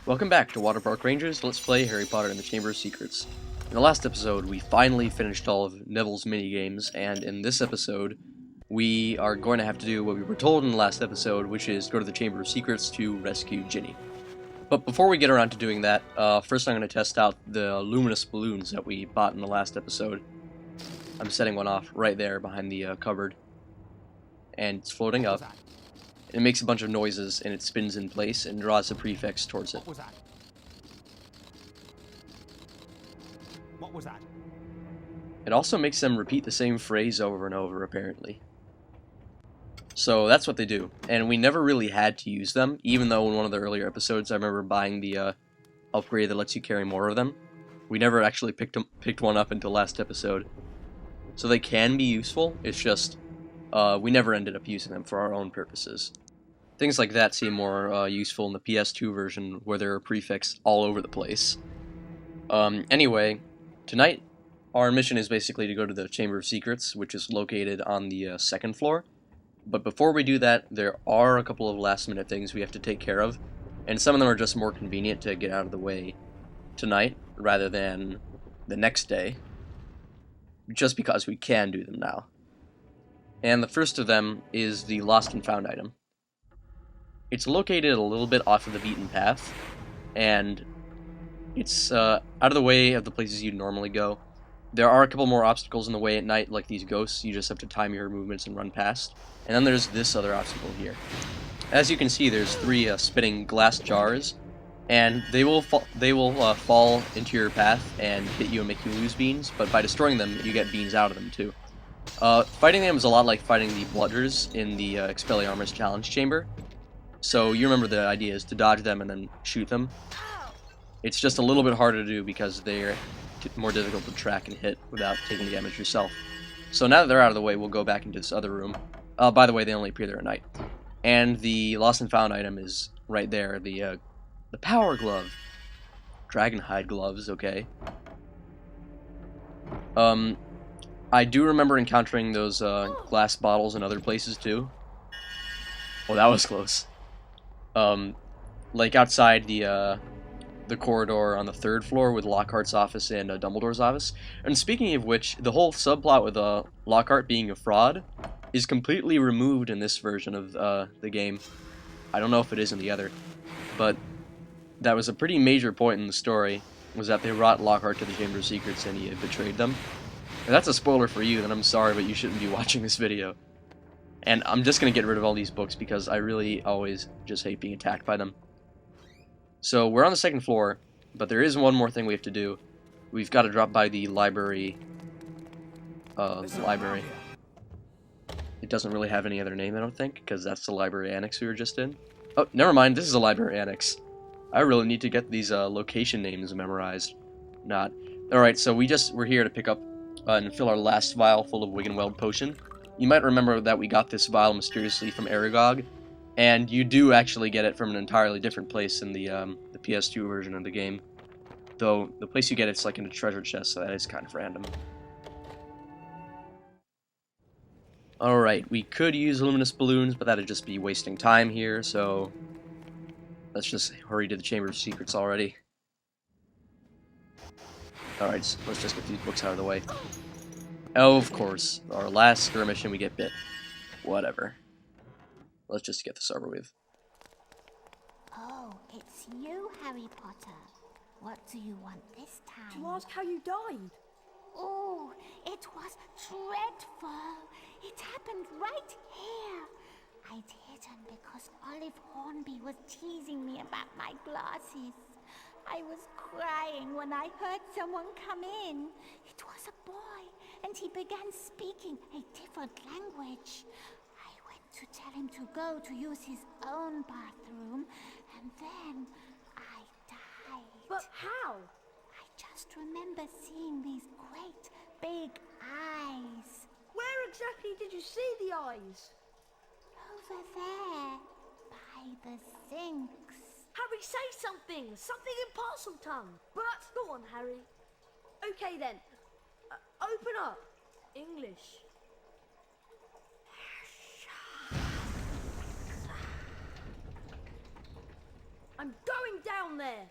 Welcome back to WaterparkRanger's Let's Play Harry Potter and the Chamber of Secrets. In the last episode, we finally finished all of Neville's minigames, and in this episode, we are going to have to do what we were told in the last episode, which is go to the Chamber of Secrets to rescue Ginny. But before we get around to doing that, first I'm going to test out the luminous balloons that we bought in the last episode. I'm setting one off right there behind the cupboard, and it's floating up. It makes a bunch of noises, and it spins in place and draws the prefix towards it. What was that? What was that? It also makes them repeat the same phrase over and over, apparently. So that's what they do, and we never really had to use them, even though in one of the earlier episodes I remember buying the upgrade that lets you carry more of them. We never actually picked one up until last episode. So they can be useful, it's just we never ended up using them for our own purposes. Things like that seem more useful in the PS2 version, where there are prefixes all over the place. Anyway, tonight our mission is basically to go to the Chamber of Secrets, which is located on the second floor. But before we do that, there are a couple of last-minute things we have to take care of, and some of them are just more convenient to get out of the way tonight, rather than the next day, just because we can do them now. And the first of them is the lost and found item. It's located a little bit off of the beaten path, and it's out of the way of the places you'd normally go. There are a couple more obstacles in the way at night, like these ghosts. You just have to time your movements and run past. And then there's this other obstacle here. As you can see, there's three spinning glass jars, and they will fall into your path and hit you and make you lose beans, but by destroying them, you get beans out of them too. Fighting them is a lot like fighting the bludgers in the Expelliarmus challenge chamber. So you remember the idea is to dodge them and then shoot them. It's just a little bit harder to do because they're more difficult to track and hit without taking damage yourself. So now that they're out of the way, we'll go back into this other room. By the way, they only appear there at night. And the lost and found item is right there, the power glove. Dragonhide gloves, okay. I do remember encountering those glass bottles in other places too. Oh, that was close. Like outside the corridor on the third floor with Lockhart's office and Dumbledore's office. And speaking of which, the whole subplot with Lockhart being a fraud is completely removed in this version of the game. I don't know if it is in the other, but that was a pretty major point in the story, was that they brought Lockhart to the Chamber of Secrets and he had betrayed them. If that's a spoiler for you, then I'm sorry, but you shouldn't be watching this video. And I'm just going to get rid of all these books because I really always just hate being attacked by them. So we're on the second floor, but there is one more thing we have to do. We've got to drop by the library. It doesn't really have any other name, I don't think, because that's the library annex we were just in. Oh, never mind, this is a library annex. I really need to get these location names memorized. Not. Alright, so we're here to pick up and fill our last vial full of Wiggenweld potion. You might remember that we got this vial mysteriously from Aragog, and you do actually get it from an entirely different place in the PS2 version of the game. Though, the place you get it's like in a treasure chest, so that is kind of random. Alright, we could use luminous balloons, but that'd just be wasting time here, so let's just hurry to the Chamber of Secrets already. Alright, so let's just get these books out of the way. Oh, of course, our last skirmish and we get bit. Whatever. Let's just get this over with. Oh, it's you, Harry Potter. What do you want this time? To ask how you died. Oh, it was dreadful. It happened right here. I didn't because Olive Hornby was teasing me about my glasses. I was crying when I heard someone come in. It was a boy, and he began speaking a different language. I went to tell him to go to use his own bathroom, and then I died. But how? I just remember seeing these great big eyes. Where exactly did you see the eyes? Over there, by the sinks. Harry, say something! Something in parcel tongue! But, go on, Harry. Okay then. Open up. English. I'm going down down there.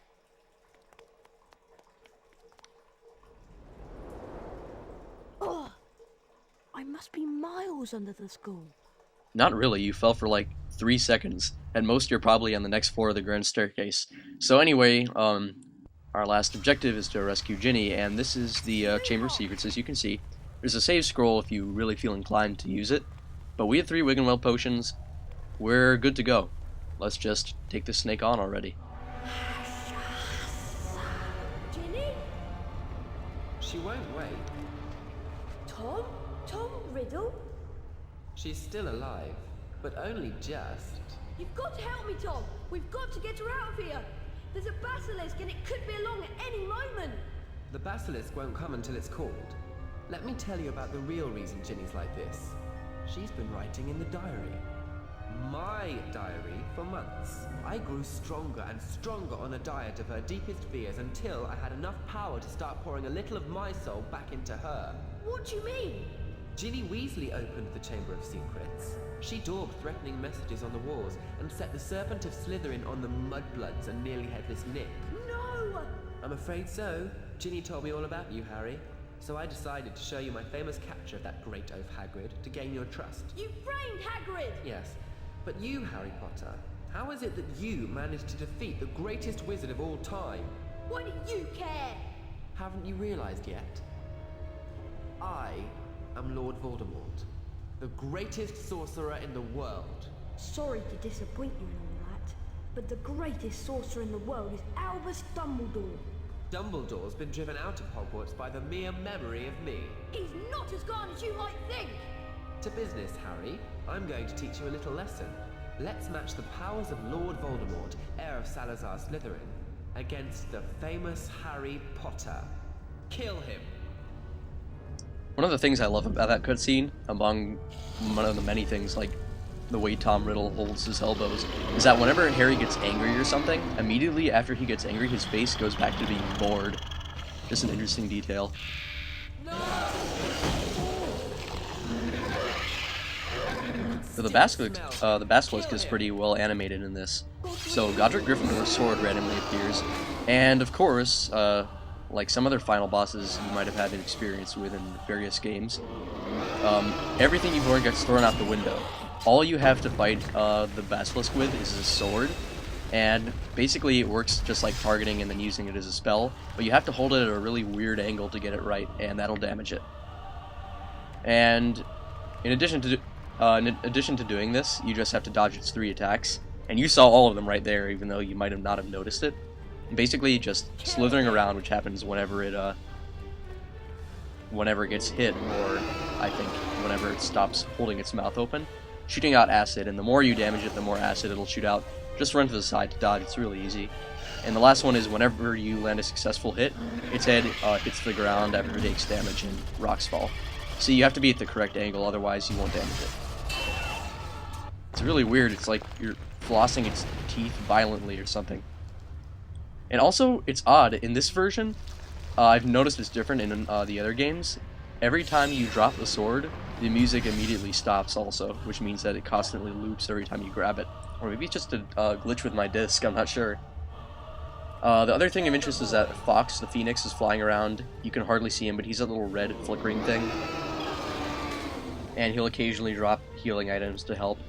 Oh, I must be miles under the school. Not really, you fell for like 3 seconds. At most, you're probably on the next floor of the grand staircase. So anyway, our last objective is to rescue Ginny, and this is the Chamber of Secrets, as you can see. There's a save scroll if you really feel inclined to use it, but we have 3 Wiggenweld potions. We're good to go. Let's just take this snake on already. Ginny? She won't wait. Tom? Tom Riddle? She's still alive, but only just. You've got to help me, Tom. We've got to get her out of here. There's a basilisk and it could be along at any moment. The basilisk won't come until it's called. Let me tell you about the real reason Ginny's like this. She's been writing in the diary. My diary for months. I grew stronger and stronger on a diet of her deepest fears until I had enough power to start pouring a little of my soul back into her. What do you mean? Ginny Weasley opened the Chamber of Secrets. She daubed threatening messages on the walls and set the Serpent of Slytherin on the Mudbloods and Nearly Headless Nick. No! I'm afraid so. Ginny told me all about you, Harry. So I decided to show you my famous capture of that great oaf Hagrid to gain your trust. You framed Hagrid! Yes, but you, Harry Potter, how is it that you managed to defeat the greatest wizard of all time? Why do you care? Haven't you realized yet? I am Lord Voldemort, the greatest sorcerer in the world. Sorry to disappoint you and all that, but the greatest sorcerer in the world is Albus Dumbledore. Dumbledore's been driven out of Hogwarts by the mere memory of me. He's not as gone as you might think. To business, Harry. I'm going to teach you a little lesson. Let's match the powers of Lord Voldemort, heir of Salazar Slytherin, against the famous Harry Potter. Kill him. One of the things I love about that cutscene, among one of the many things, like the way Tom Riddle holds his elbows, is that whenever Harry gets angry or something, immediately after he gets angry, his face goes back to being bored. Just an interesting detail. So the Basilisk is pretty well animated in this. So Godric Gryffindor's sword randomly appears, and of course, like some other final bosses you might have had an experience with in various games, everything you've learned gets thrown out the window. All you have to fight the Basilisk with is a sword, and basically it works just like targeting and then using it as a spell, but you have to hold it at a really weird angle to get it right, and that'll damage it. And in addition to doing this, you just have to dodge its 3 attacks, and you saw all of them right there, even though you might have not have noticed it. Basically, just slithering around, which happens whenever it gets hit, or I think whenever it stops holding its mouth open, shooting out acid, and the more you damage it, the more acid it'll shoot out. Just run to the side to dodge, it's really easy. And the last one is whenever you land a successful hit, its head hits the ground after it takes damage and rocks fall. So you have to be at the correct angle, otherwise you won't damage it. It's really weird, it's like you're flossing its teeth violently or something. And also, it's odd, in this version, I've noticed it's different in the other games. Every time you drop the sword, the music immediately stops also, which means that it constantly loops every time you grab it. Or maybe it's just a glitch with my disc, I'm not sure. The other thing of interest is that Fox, the Phoenix, is flying around. You can hardly see him, but he's a little red flickering thing. And he'll occasionally drop healing items to help.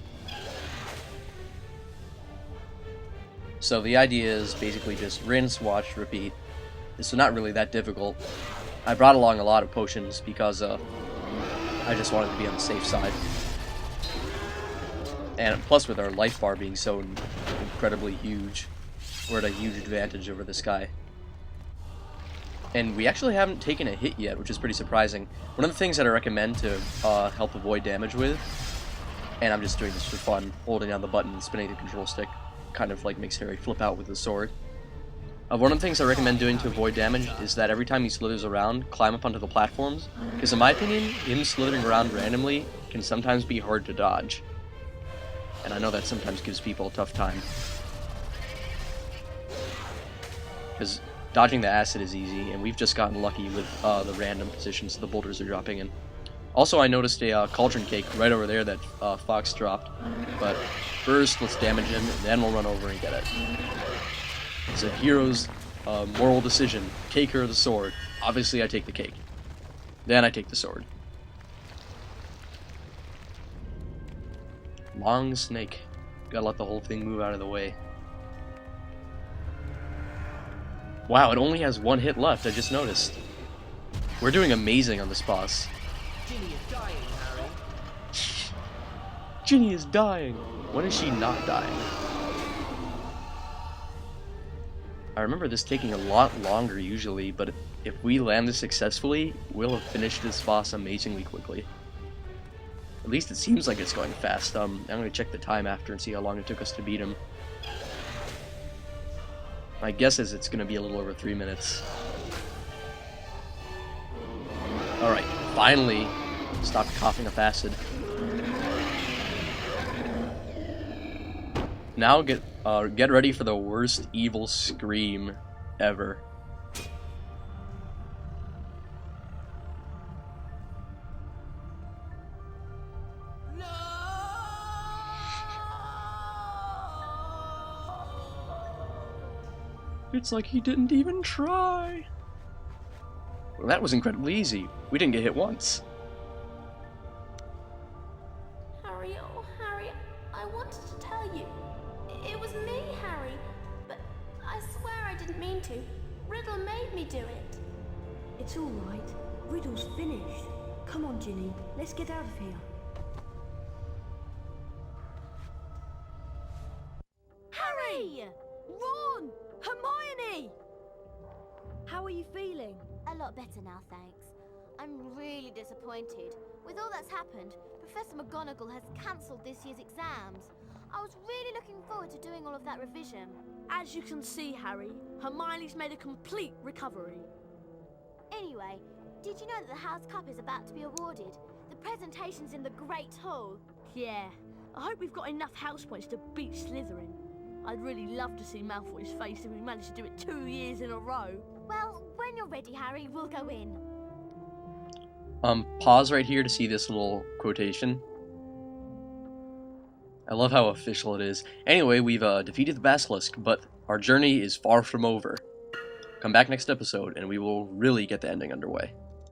So the idea is basically just rinse, wash, repeat. It's not really that difficult. I brought along a lot of potions because I just wanted to be on the safe side. And plus with our life bar being so incredibly huge, we're at a huge advantage over this guy. And we actually haven't taken a hit yet, which is pretty surprising. One of the things that I recommend to help avoid damage with, and I'm just doing this for fun, holding down the button and spinning the control stick, kind of like makes Harry flip out with the sword. One of the things I recommend doing to avoid damage is that every time he slithers around, climb up onto the platforms, because in my opinion, him slithering around randomly can sometimes be hard to dodge. And I know that sometimes gives people a tough time. Because dodging the acid is easy, and we've just gotten lucky with the random positions the boulders are dropping in. Also, I noticed a cauldron cake right over there that Fox dropped, but first let's damage him, and then we'll run over and get it. It's a hero's moral decision. Cake or the sword? Obviously I take the cake. Then I take the sword. Long snake. Gotta let the whole thing move out of the way. Wow, it only has one hit left, I just noticed. We're doing amazing on this boss. Ginny is dying, Harry. Ginny is dying! When is she not dying? I remember this taking a lot longer usually, but if we land this successfully, we'll have finished this boss amazingly quickly. At least it seems like it's going fast. I'm gonna check the time after and see how long it took us to beat him. My guess is it's gonna be a little over 3 minutes. Alright, finally stopped coughing up acid. Now get ready for the worst evil scream ever. It's like he didn't even try. Well, that was incredibly easy. We didn't get hit once. Harry, oh Harry, I wanted to tell you. It was me, Harry. But I swear I didn't mean to. Riddle made me do it. It's all right. Riddle's finished. Come on, Ginny. Let's get out of here. Harry! Ron! Hermione! How are you feeling? A lot better now, thanks. I'm really disappointed. With all that's happened, Professor McGonagall has cancelled this year's exams. I was really looking forward to doing all of that revision. As you can see, Harry, Hermione's made a complete recovery. Anyway, did you know that the House Cup is about to be awarded? The presentation's in the Great Hall. Yeah, I hope we've got enough house points to beat Slytherin. I'd really love to see Malfoy's face if we managed to do it 2 years in a row. Well, when you're ready, Harry, we'll go in. Pause right here to see this little quotation. I love how official it is. Anyway, we've defeated the Basilisk, but our journey is far from over. Come back next episode, and we will really get the ending underway.